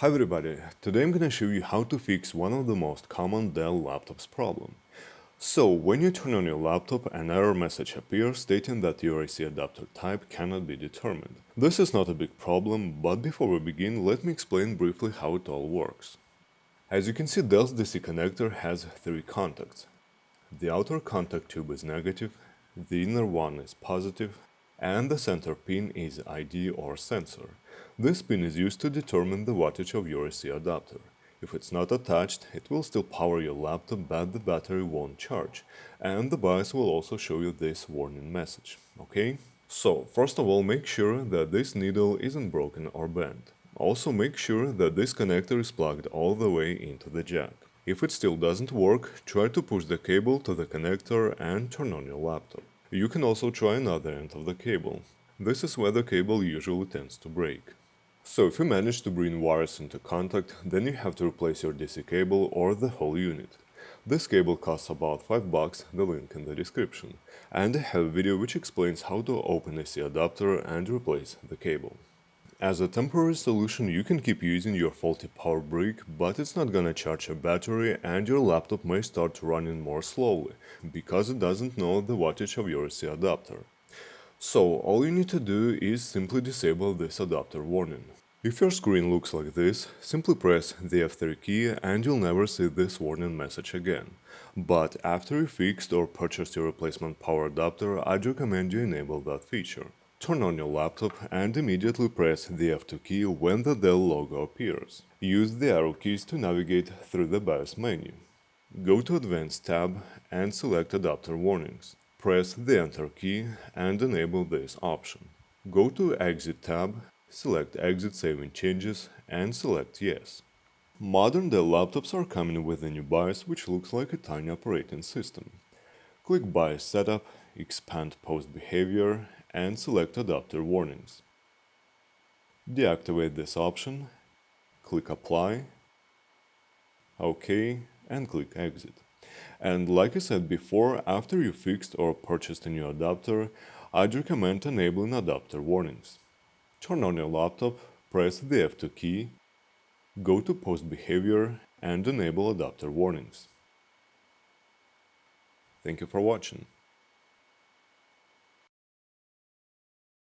Hi everybody, today I'm gonna show you how to fix one of the most common Dell laptops problem. So, when you turn on your laptop, an error message appears stating that your AC adapter type cannot be determined. This is not a big problem, but before we begin, let me explain briefly how it all works. As you can see, Dell's DC connector has three contacts. The outer contact tube is negative, the inner one is positive, and the center pin is ID or sensor. This pin is used to determine the wattage of your AC adapter. If it's not attached, it will still power your laptop, but the battery won't charge, and the BIOS will also show you this warning message, okay? So, first of all, make sure that this needle isn't broken or bent. Also make sure that this connector is plugged all the way into the jack. If it still doesn't work, try to push the cable to the connector and turn on your laptop. You can also try another end of the cable. This is where the cable usually tends to break. So if you manage to bring wires into contact, then you have to replace your DC cable or the whole unit. This cable costs about $5, the link in the description. And I have a video which explains how to open AC adapter and replace the cable. As a temporary solution, you can keep using your faulty power brick, but it's not gonna charge your battery and your laptop may start running more slowly, because it doesn't know the wattage of your AC adapter. So, all you need to do is simply disable this adapter warning. If your screen looks like this, simply press the F3 key and you'll never see this warning message again. But after you fixed or purchased your replacement power adapter, I'd recommend you enable that feature. Turn on your laptop and immediately press the F2 key when the Dell logo appears. Use the arrow keys to navigate through the BIOS menu. Go to Advanced tab and select Adapter Warnings. Press the Enter key and enable this option. Go to Exit tab, select Exit Saving Changes and select Yes. Modern Dell laptops are coming with a new BIOS which looks like a tiny operating system. Click BIOS Setup, expand Post Behavior and select Adapter Warnings. Deactivate this option, click Apply, OK, and click Exit. And like I said before, after you fixed or purchased a new adapter, I'd recommend enabling adapter warnings. Turn on your laptop, press the F2 key, go to Post Behavior and enable adapter warnings. Thank you for watching.